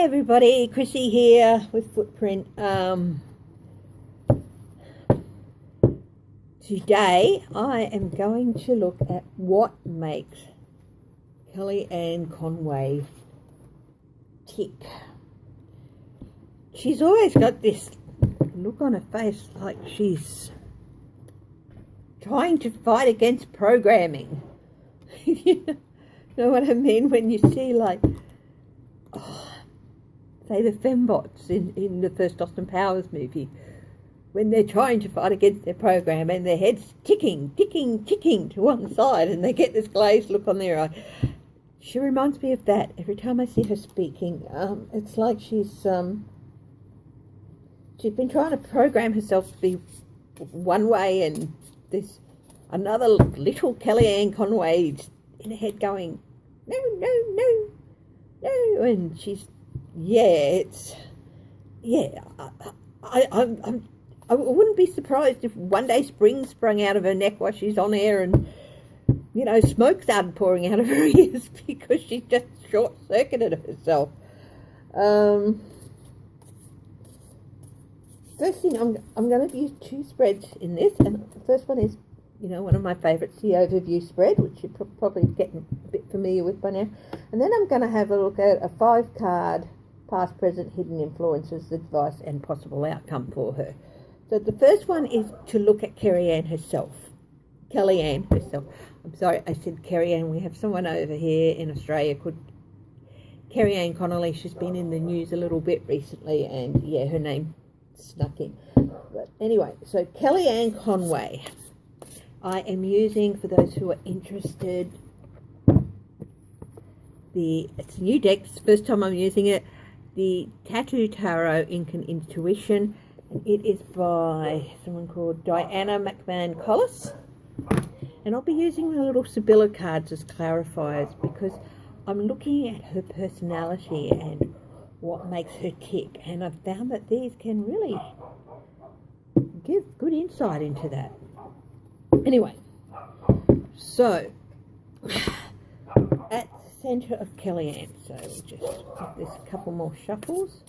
Hi everybody, Chrissy here with Footprint. Today I am going to look at what makes Kelly Ann Conway tick. She's always got this look on her face like she's trying to fight against programming. You know what I mean? When you see like, say the fembots in the first Austin Powers movie, when they're trying to fight against their program and their head's ticking to one side and they get this glazed look on their eye. She reminds me of that every time I see her speaking. It's like she's been trying to program herself to be one way, and there's another little Kelly Ann Conway in her head going, no, and she's, I wouldn't be surprised if one day spring sprung out of her neck while she's on air and, you know, smoke started pouring out of her ears because she just short-circuited herself. First thing, I'm going to use two spreads in this, and the first one is, you know, one of my favourites, the overview spread, which you're probably getting a bit familiar with by now. And then I'm going to have a look at a 5-card past, present, hidden influences, advice and possible outcome for her. So the first one is to look at Kelly Ann herself. I'm sorry, I said Kelly Ann. We have someone over here in Australia called Kelly Ann Conway. She's been in the news a little bit recently, and yeah, her name snuck in. But anyway, so Kelly Ann Conway. I am using, for those who are interested, it's a new deck. It's the first time I'm using it, the Tattoo Tarot Ink and Intuition, and it is by someone called Diana McMahon Collis. And I'll be using my little Sibylla cards as clarifiers because I'm looking at her personality and what makes her tick, and I've found that these can really give good insight into that. Anyway, so at the centre of Kelly Ann, so we'll just give this a couple more shuffles.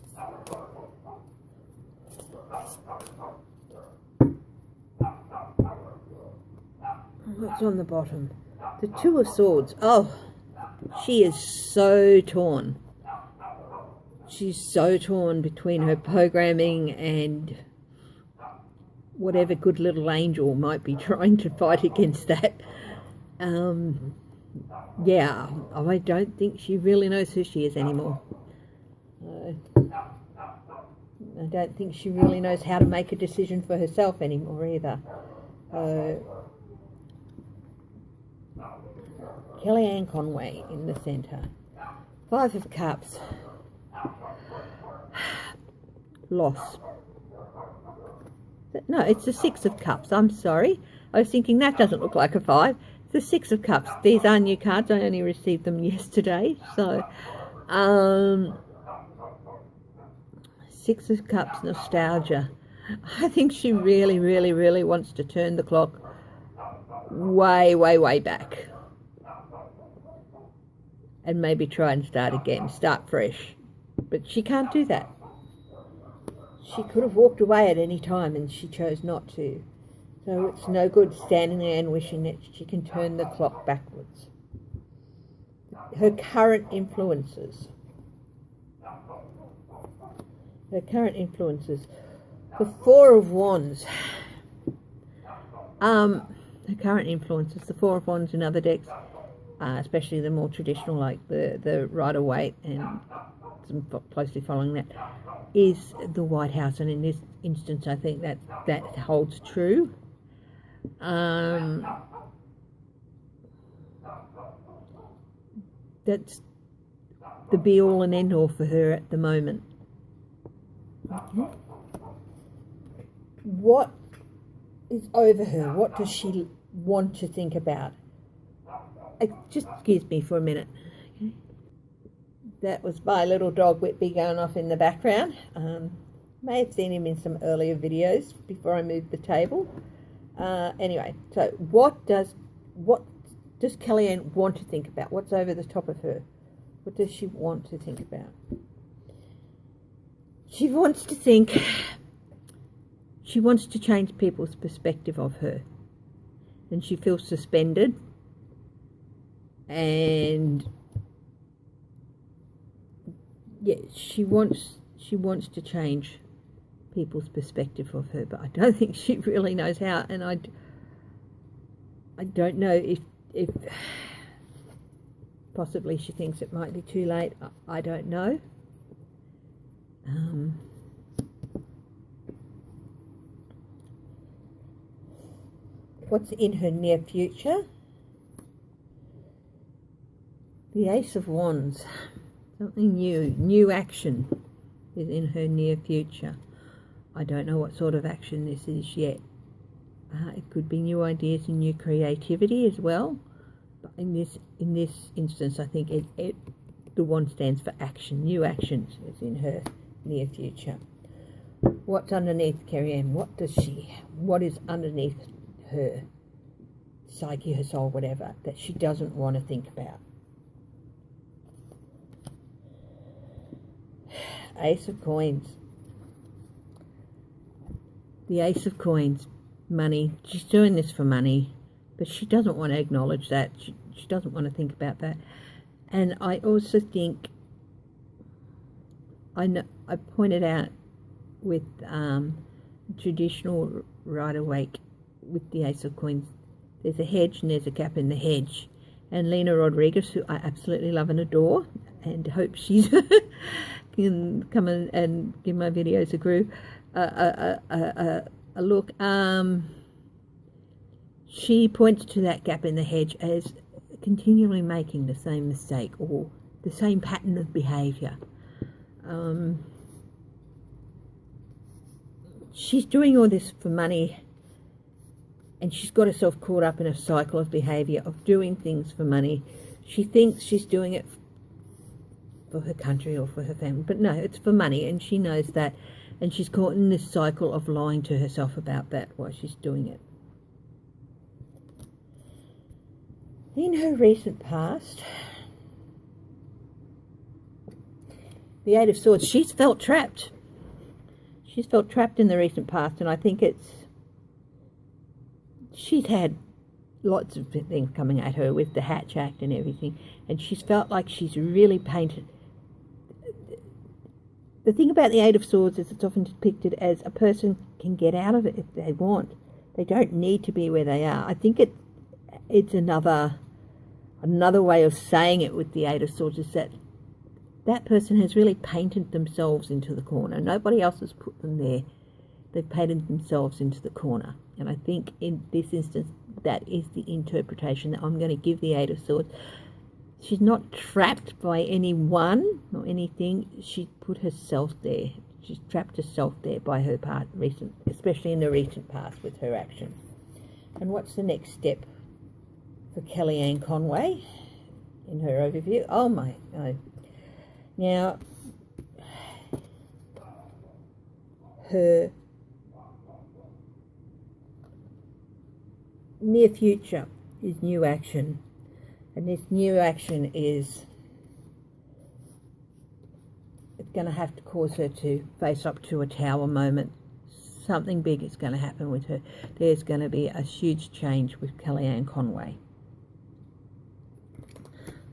What's on the bottom? The Two of Swords. Oh, she is so torn. She's so torn between her programming and whatever good little angel might be trying to fight against that. Yeah, I don't think she really knows who she is anymore. I don't think she really knows how to make a decision for herself anymore either. Kelly Ann Conway in the centre. 5 of Cups. Loss. No, it's the 6 of Cups. I'm sorry. I was thinking that doesn't look like a 5. It's the 6 of Cups. These are new cards. I only received them yesterday. So, 6 of Cups, nostalgia. I think she really wants to turn the clock way back. And maybe try and start again. Start fresh. But she can't do that. She could have walked away at any time and she chose not to. So it's no good standing there and wishing that she can turn the clock backwards. Her current influences. The 4 of Wands. The current influences, the 4 of Wands in other decks, especially the more traditional, like the Rider-Waite and some closely following that, is the White House, and in this instance I think that holds true. That's the be-all and end-all for her at the moment. What is over her? What does she want to think about? Just excuse me for a minute. Okay. That was my little dog Whitby going off in the background. May have seen him in some earlier videos before I moved the table. Anyway, so what does Kelly Ann want to think about? What's over the top of her? What does she want to think about? She wants to think, she wants to change people's perspective of her. And she feels suspended. And yeah, she wants to change people's perspective of her, but I don't think she really knows how. And I don't know if possibly she thinks it might be too late. I don't know. What's in her near future? The Ace of Wands. Something new action is in her near future. I don't know what sort of action this is yet. It could be new ideas and new creativity as well. But in this instance, I think the wand stands for action. New actions is in her near future. What's underneath Kelly Ann? What is underneath her psyche, her soul, whatever, that she doesn't want to think about? Ace of Coins. The Ace of Coins, money. She's doing this for money, but she doesn't want to acknowledge that. She doesn't want to think about that. And I also think, I pointed out with traditional Rider-Waite with the Ace of Coins, there's a hedge and there's a gap in the hedge. And Lena Rodriguez, who I absolutely love and adore, and hope she's can come and give my videos a look. She points to that gap in the hedge as continually making the same mistake or the same pattern of behaviour. She's doing all this for money, and she's got herself caught up in a cycle of behaviour of doing things for money. She thinks she's doing it for her country or for her family, but no, it's for money, and she knows that, and she's caught in this cycle of lying to herself about that while she's doing it. In her recent past, the Eight of Swords, she's felt trapped. She's felt trapped in the recent past, and I think she's had lots of things coming at her with the Hatch Act and everything, and she's felt like she's really painted. The thing about the Eight of Swords is it's often depicted as a person can get out of it if they want. They don't need to be where they are. I think it's another way of saying it with the Eight of Swords is that person has really painted themselves into the corner. Nobody else has put them there. They've painted themselves into the corner. And I think in this instance, that is the interpretation that I'm going to give the Eight of Swords. She's not trapped by anyone or anything. She put herself there. She's trapped herself there by her part, especially in the recent past with her action. And what's the next step for Kelly Ann Conway in her overview? Oh my. Now, her near future is new action, and this new action is going to have to cause her to face up to a tower moment. Something big is going to happen with her. There's going to be a huge change with Kelly Ann Conway.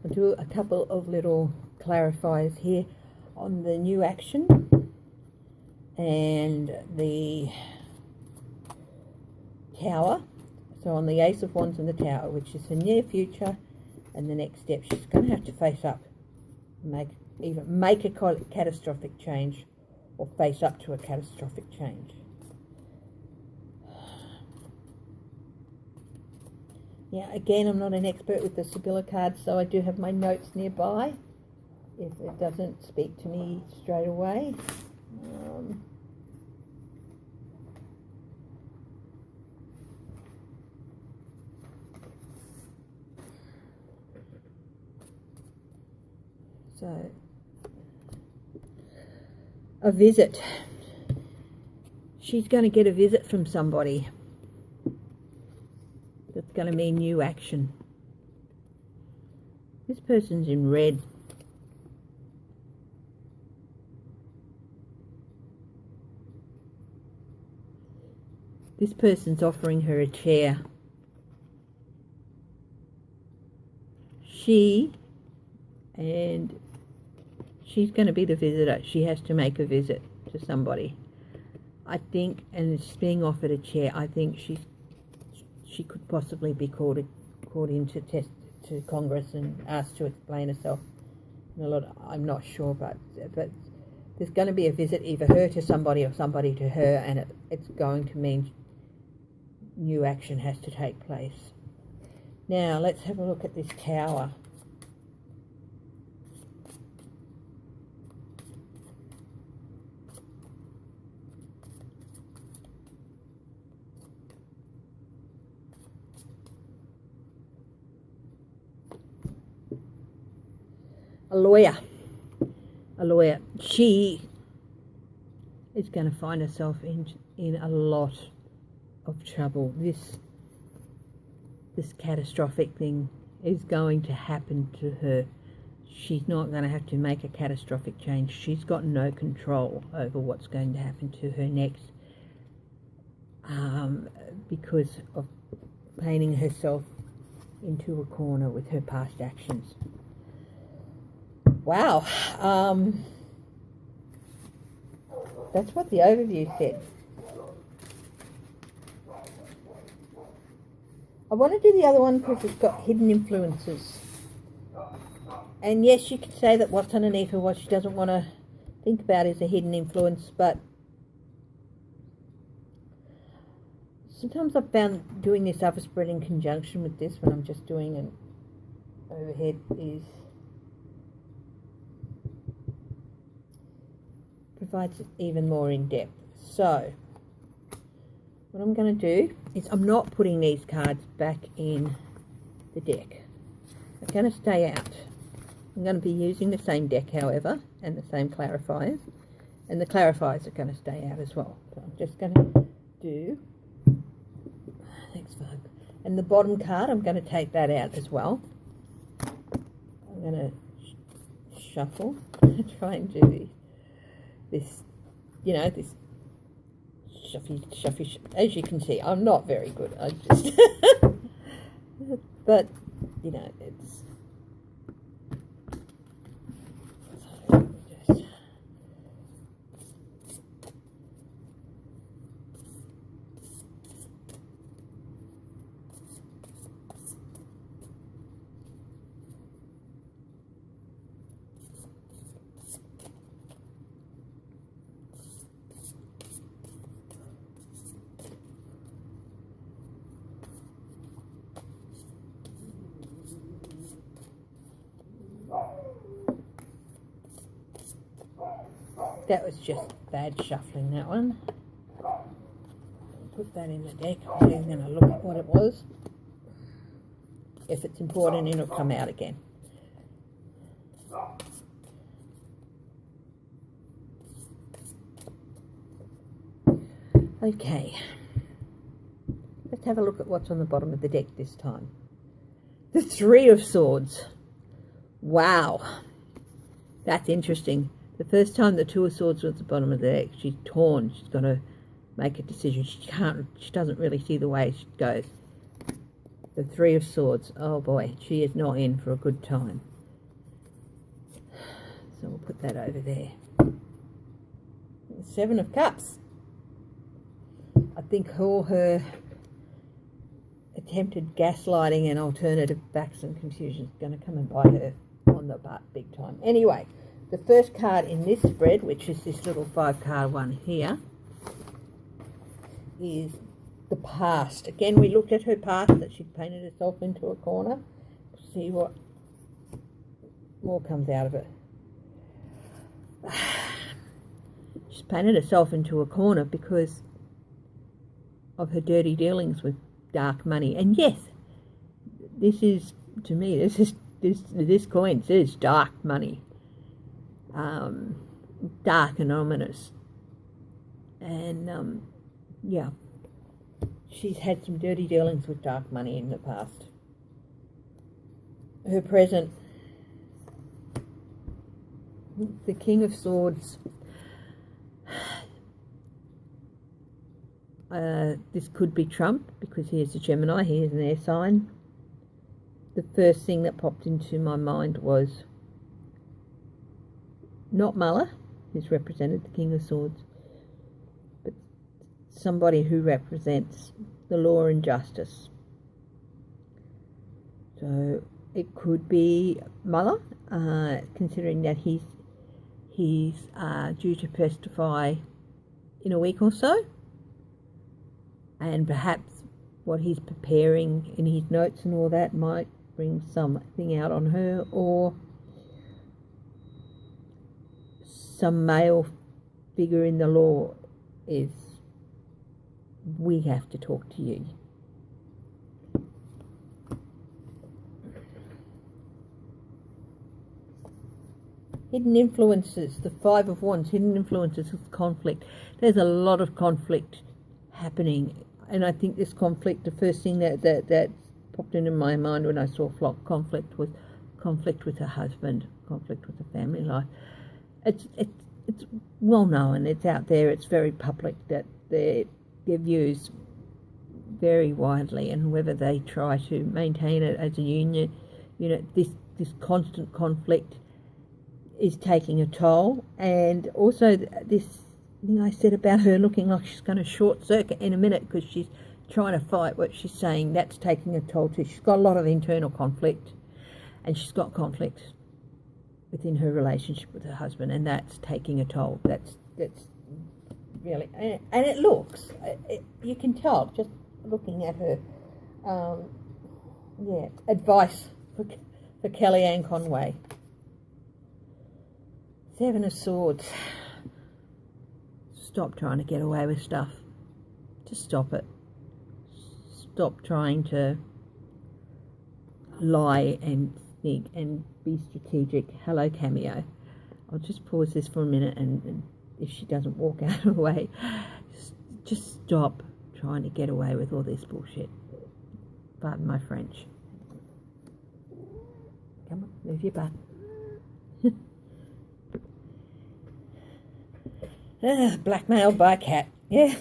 I'll do a couple of little clarifiers here on the new action and the tower. So on the Ace of Wands and the tower, which is her near future, and the next step, she's going to have to face up, make a catastrophic change, or face up to a catastrophic change. Now, again, I'm not an expert with the Sibylla cards, so I do have my notes nearby if it doesn't speak to me straight away. So, a visit. She's going to get a visit from somebody. That's going to mean new action. This person's in red. This person's offering her a chair. She's going to be the visitor. She has to make a visit to somebody, I think, and she's being offered a chair. I think she could possibly be called into to Congress and asked to explain herself. I'm not sure, but there's going to be a visit, either her to somebody or somebody to her, and it's going to mean new action has to take place. Now let's have a look at this tower. A lawyer. She is going to find herself in a lot of trouble. This catastrophic thing is going to happen to her. She's not going to have to make a catastrophic change. She's got no control over what's going to happen to her next, because of painting herself into a corner with her past actions. Wow. That's what the overview said. I want to do the other one because it's got hidden influences. And yes, you could say that what's underneath her, what she doesn't want to think about, is a hidden influence, but sometimes I've found doing this other spread in conjunction with this, when I'm just doing an overhead, provides it even more in depth. So what I'm going to do is, I'm not putting these cards back in the deck. They're going to stay out. I'm going to be using the same deck, however, and the same clarifiers, and the clarifiers are going to stay out as well. So I'm just going to do, thanks Barb, and the bottom card, I'm going to take that out as well. I'm going to shuffle, try and do this, this shuffy. As you can see, I'm not very good. I just, but it's. That was just bad shuffling, that one. Put that in the deck. I'm going to look at what it was. If it's important, it'll come out again. Okay. Let's have a look at what's on the bottom of the deck this time. The Three of Swords. Wow. That's interesting. The first time the Two of Swords was at the bottom of the deck, she's torn. She's got to make a decision. She doesn't really see the way she goes. The Three of Swords. Oh boy, she is not in for a good time. So we'll put that over there. The Seven of Cups. I think all her attempted gaslighting and alternative facts and confusion is going to come and bite her on the butt big time. Anyway, the first card in this spread, which is this little 5-card one here, is the past. Again, we looked at her past, that she'd painted herself into a corner. See what more comes out of it. She's painted herself into a corner because of her dirty dealings with dark money. And yes, this is, to me, this coin says dark money. Dark and ominous. And yeah, she's had some dirty dealings with dark money in the past. Her present, the King of Swords. This could be Trump because he is a Gemini, he is an air sign. The first thing that popped into my mind was not Muller, who's represented the King of Swords, but somebody who represents the law and justice. So it could be Muller, considering that he's due to testify in a week or so, and perhaps what he's preparing in his notes and all that might bring something out on her, or some male figure in the law is, we have to talk to you. Hidden influences, the Five of Wands, hidden influences of conflict. There's a lot of conflict happening, and I think this conflict, the first thing that popped into my mind when I saw flock conflict was conflict with her husband, conflict with the family life. It's well known, it's out there, it's very public that their views vary widely, and whether they try to maintain it as a union, this constant conflict is taking a toll. And also this thing I said about her looking like she's going to short circuit in a minute because she's trying to fight what she's saying, that's taking a toll too. She's got a lot of internal conflict, and she's got conflict within her relationship with her husband, and that's taking a toll. That's really, and it looks, you can tell just looking at her. Advice for Kelly Ann Conway. Seven of Swords. Stop trying to get away with stuff. Just stop it. Stop trying to lie and sneak and be strategic. Hello, Cameo. I'll just pause this for a minute, and if she doesn't walk out of the way, just stop trying to get away with all this bullshit. Pardon my French. Come on, move your butt. Blackmailed by a cat. Yeah.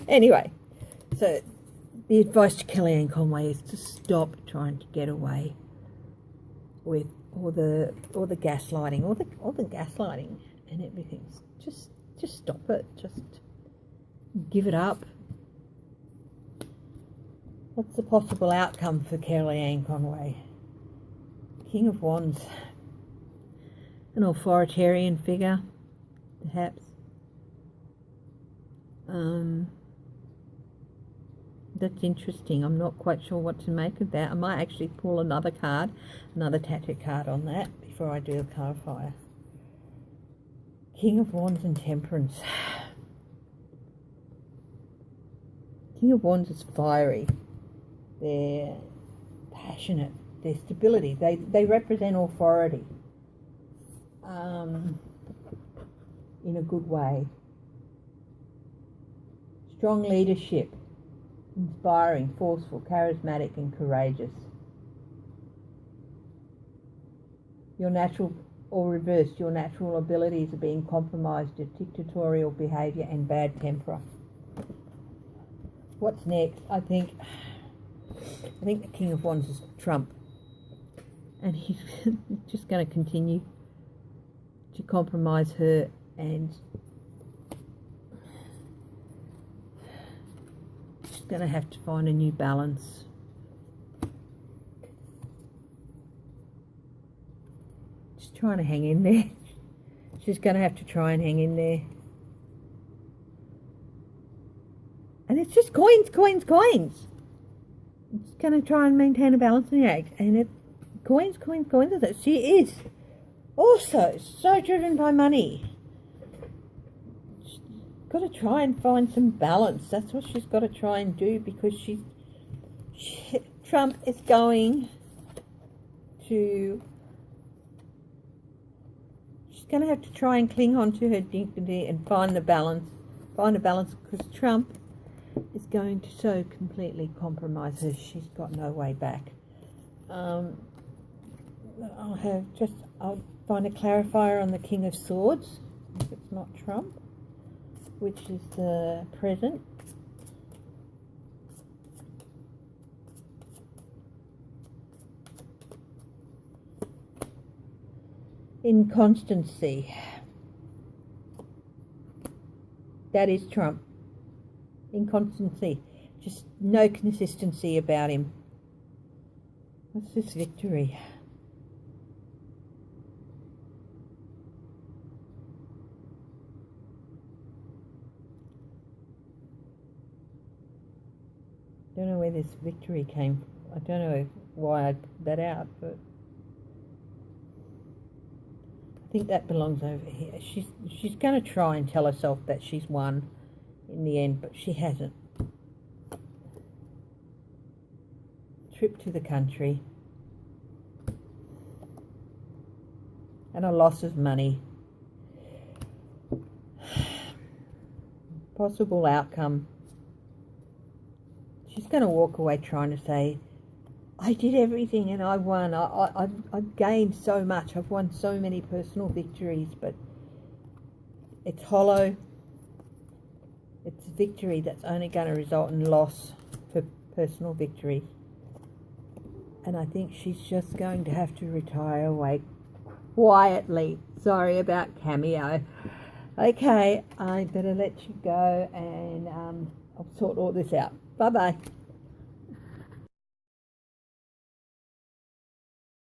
Anyway, so the advice to Kelly Ann Conway is to stop trying to get away with all the gaslighting, all the gaslighting and everything. Just stop it. Just give it up. What's the possible outcome for Kelly Ann Conway? King of Wands. An authoritarian figure, perhaps. That's interesting. I'm not quite sure what to make of that. I might actually pull another card, another tattoo card on that before I do a clarifier. King of Wands and Temperance. King of Wands is fiery. They're passionate. They're stability. They represent authority. In a good way. Strong leadership. Inspiring, forceful, charismatic and courageous. Your natural, or reversed, your natural abilities are being compromised with dictatorial behaviour and bad temper. What's next? I think the King of Wands is Trump. And he's just going to continue to compromise her, and she's going to have to find a new balance. Just trying to hang in there. She's going to have to try and hang in there. And it's just coins. It's going to try and maintain a balance in the act. And it coins. She is also so driven by money. She's got to try and find some balance. That's what she's got to try and do, because Trump is going to... She's going to have to try and cling on to her dignity and find a balance, because Trump is going to so completely compromise her. She's got no way back. I'll find a clarifier on the King of Swords, if it's not Trump. which is the present. Inconstancy. That is Trump. Inconstancy. Just no consistency about him. What's this victory? Don't know where this victory came from. I don't know why I put that out, but I think that belongs over here. She's going to try and tell herself that she's won in the end, but she hasn't. Trip to the country and a loss of money. Possible outcome. She's going to walk away trying to say, I did everything and I won. I've gained so much. I've won so many personal victories, but it's hollow. It's a victory that's only going to result in loss for personal victory. And I think she's just going to have to retire away quietly. Sorry about cameo. Okay, I better let you go and I'll sort all this out. Bye-bye.